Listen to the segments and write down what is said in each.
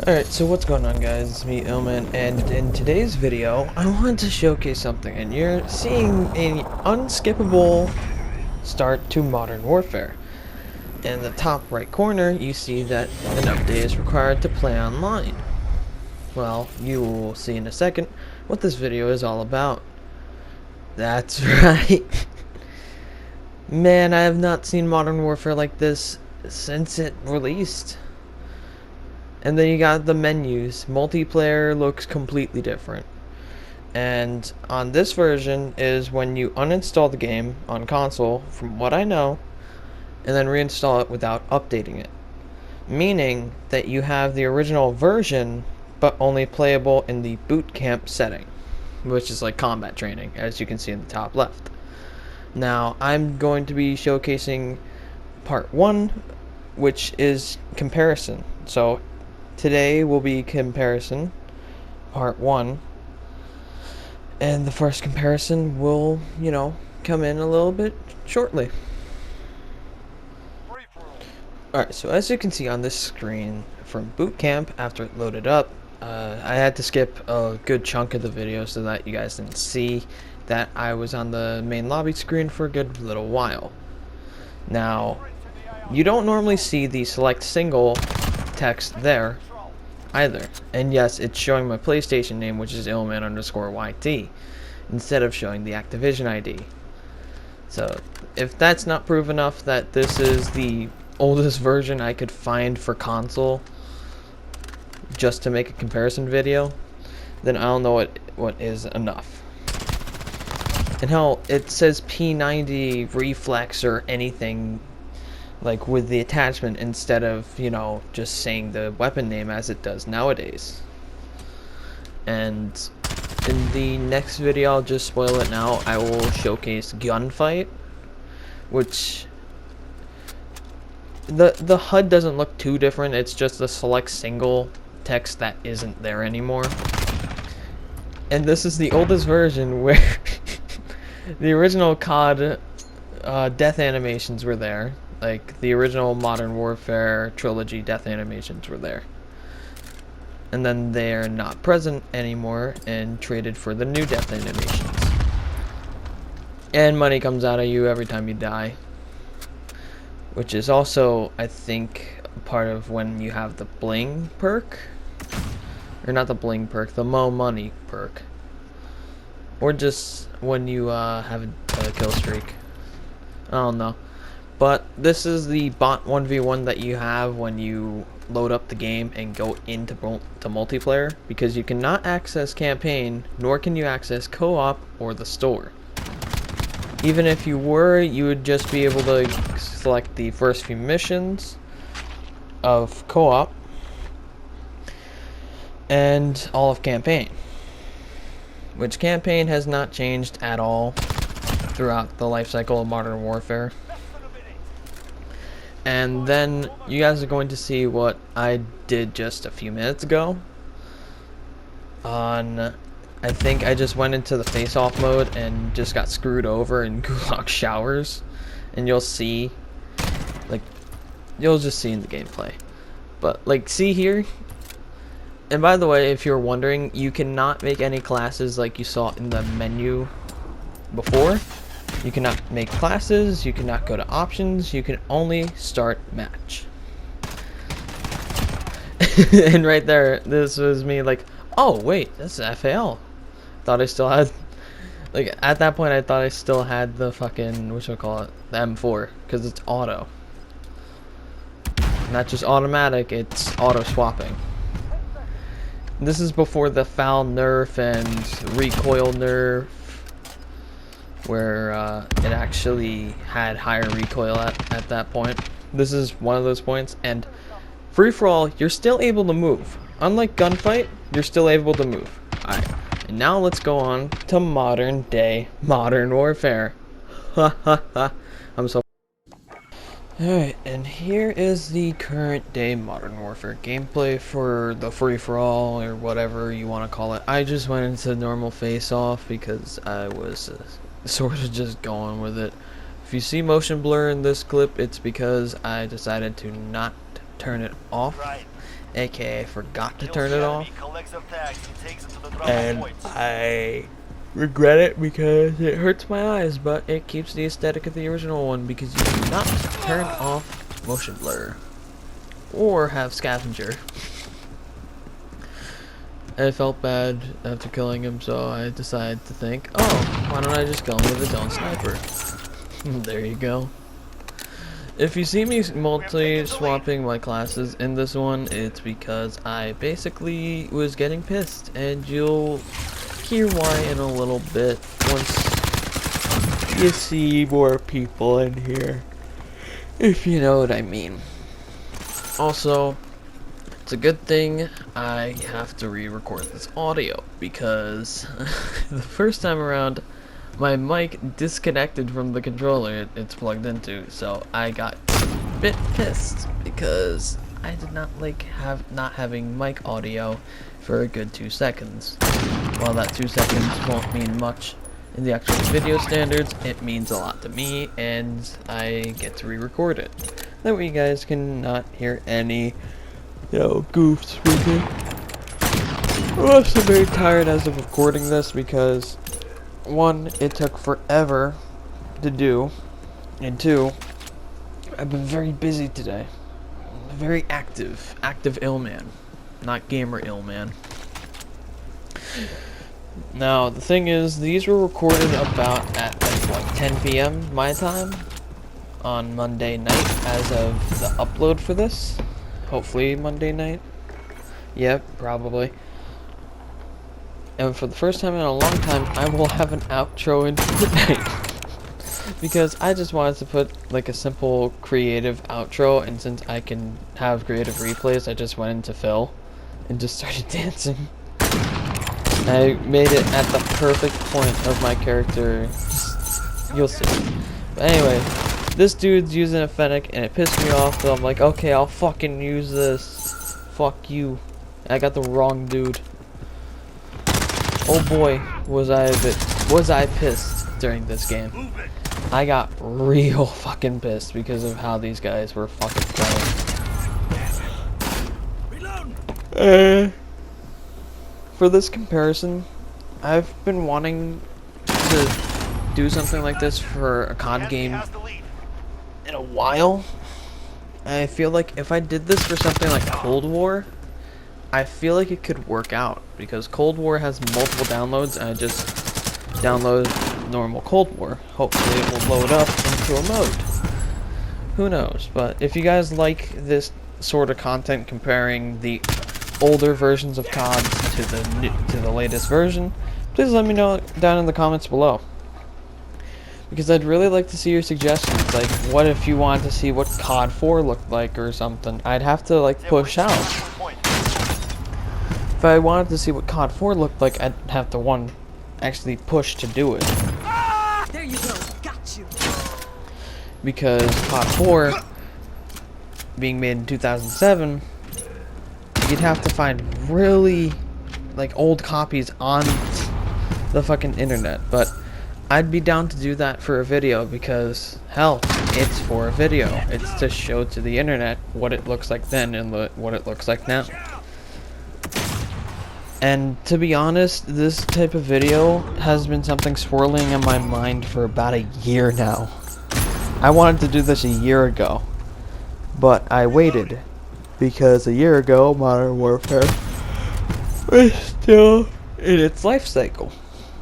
Alright, so what's going on, guys? It's me, Illman, and in today's video, I wanted to showcase something, and you're seeing an unskippable start to Modern Warfare. In the top right corner, you see that an update is required to play online. Well, you will see in a second what this video is all about. That's right. Man, I have not seen Modern Warfare like this since it released. And then you got the menus. Multiplayer looks completely different. And on this version is when you uninstall the game on console, from what I know, and then reinstall it without updating it. Meaning that you have the original version, but only playable in the boot camp setting, which is like combat training, as you can see in the top left. Now, I'm going to be showcasing part 1, which is comparison. So, today will be comparison, part 1, and the first comparison will, come in a little bit shortly. Alright, so as you can see on this screen, from boot camp, after it loaded up, I had to skip a good chunk of the video so that you guys didn't see that I was on the main lobby screen for a good little while. Now, you don't normally see the select single text there either. And yes, it's showing my PlayStation name, which is Illman_YT, instead of showing the Activision ID. So, if that's not proof enough that this is the oldest version I could find for console, just to make a comparison video, then I don't know what is enough. And hell, it says P90 reflex or anything like with the attachment instead of, just saying the weapon name as it does nowadays. And in the next video, I'll just spoil it now, I will showcase Gunfight, which the HUD doesn't look too different, it's just a select single text that isn't there anymore. And this is the oldest version where the original COD death animations were there. Like, the original Modern Warfare trilogy death animations were there. And then they're not present anymore and traded for the new death animations. And money comes out of you every time you die. Which is also, I think, part of when you have the bling perk. Or not the bling perk, the Mo Money perk. Or just when you have a kill streak. I don't know. But this is the bot 1v1 that you have when you load up the game and go into multiplayer, because you cannot access campaign, nor can you access co-op or the store. Even if you were, you would just be able to select the first few missions of co-op and all of campaign, which campaign has not changed at all throughout the life cycle of Modern Warfare. And then you guys are going to see what I did just a few minutes ago on, I think I just went into the face-off mode and just got screwed over in Gulag Showers, and you'll see, like, you'll just see in the gameplay. But, like, see here, and by the way, if you're wondering, you cannot make any classes like you saw in the menu before. You cannot make classes, you cannot go to options, you can only start match. And right there, this was me like, oh wait, that's FAL. Thought I still had, like, at that point I thought I still had the fucking, whatchamacallit, the M4, because it's auto. Not just automatic, it's auto swapping. This is before the foul nerf and recoil nerf, where it actually had higher recoil at that point. This is one of those points, and free-for-all, you're still able to move. Unlike Gunfight, you're still able to move. Alright, and now let's go on to modern day Modern Warfare. Ha ha ha, I'm so... Alright, and here is the current day Modern Warfare gameplay for the free-for-all, or whatever you want to call it. I just went into normal face-off because I was sort of just going with it. If you see motion blur in this clip, it's because I decided to not turn it off aka forgot to turn it off, and I regret it because it hurts my eyes, but it keeps the aesthetic of the original one because you do not turn off motion blur or have scavenger. I felt bad after killing him, so I decided to think, oh, why don't I just go in with his own sniper? There you go. If you see me multi-swapping my classes in this one, it's because I basically was getting pissed, and you'll hear why in a little bit once you see more people in here, if you know what I mean. Also, it's a good thing I have to re-record this audio because the first time around my mic disconnected from the controller it's plugged into, so I got a bit pissed because I did not like not having mic audio for a good 2 seconds. While that 2 seconds won't mean much in the actual video standards, it means a lot to me, and I get to re-record it. That way you guys can not hear any goofs with me. I'm also very tired as of recording this because, one, it took forever to do, and two, I've been very busy today. Very active ill man, not gamer ill man. Now, the thing is, these were recorded about at like 10 p.m. my time on Monday night as of the upload for this. Hopefully Monday night. Yep, probably. And for the first time in a long time, I will have an outro into the night. Because I just wanted to put like a simple creative outro, and since I can have creative replays, I just went into Phil and just started dancing. I made it at the perfect point of my character. You'll see. But anyway, this dude's using a Fennec and it pissed me off, so I'm like, okay, I'll fucking use this. Fuck you. I got the wrong dude. Oh boy, was I pissed during this game. I got real fucking pissed because of how these guys were fucking playing. For this comparison, I've been wanting to do something like this for a COD game in a while. And I feel like if I did this for something like Cold War, I feel like it could work out, because Cold War has multiple downloads, and I just download normal Cold War. Hopefully it will load up into a mode. Who knows? But if you guys like this sort of content comparing the older versions of COD to the latest version, please let me know down in the comments below. Because I'd really like to see your suggestions. Like, what if you wanted to see what COD 4 looked like or something? I'd have to like push out. If I wanted to see what COD 4 looked like, I'd have to actually push to do it. There you go, got you. Because COD 4 being made in 2007, you'd have to find really like old copies on the fucking internet. But I'd be down to do that for a video because, hell, it's for a video. It's to show to the internet what it looks like then and what it looks like now. And to be honest, this type of video has been something swirling in my mind for about a year now. I wanted to do this a year ago, but I waited because a year ago Modern Warfare was still in its life cycle.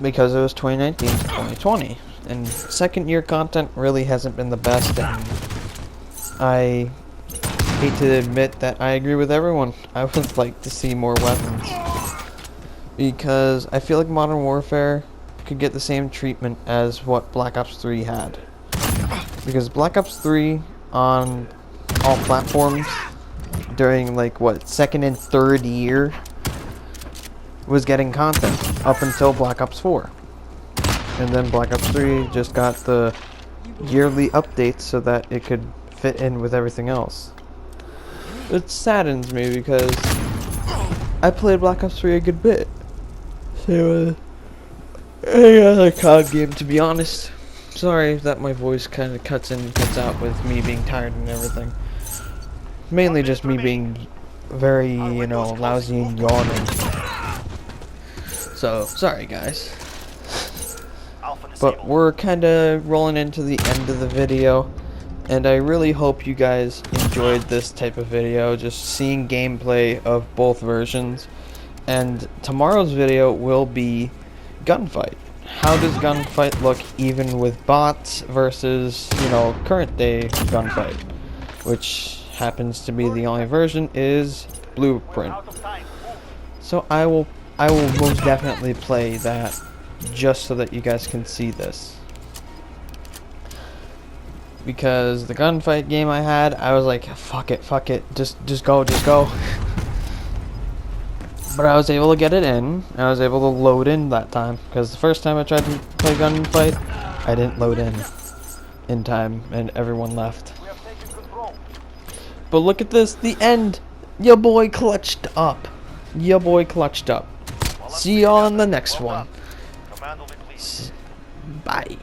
Because it was 2019 to 2020, and second year content really hasn't been the best, and I hate to admit that I agree with everyone. I would like to see more weapons, because I feel like Modern Warfare could get the same treatment as what Black Ops 3 had. Because Black Ops 3 on all platforms during like what, second and third year was getting content up until Black Ops 4. And then Black Ops 3 just got the yearly updates so that it could fit in with everything else. It saddens me because I played Black Ops 3 a good bit. So it was a COD game, to be honest. Sorry that my voice kind of cuts in and cuts out with me being tired and everything. Mainly just me being very, you know, lousy and yawning. So, sorry guys. But we're kinda rolling into the end of the video, and I really hope you guys enjoyed this type of video, just seeing gameplay of both versions. And tomorrow's video will be gunfight. How does gunfight look even with bots versus, you know, current day gunfight, which happens to be the only version is Blueprint. So I will most definitely play that just so that you guys can see this. Because the gunfight game I had, I was like, fuck it, just go. But I was able to get it in, and I was able to load in that time, because the first time I tried to play gunfight, I didn't load in time, and everyone left. But look at this, the end! Your boy clutched up. See y'all in the next one. Bye.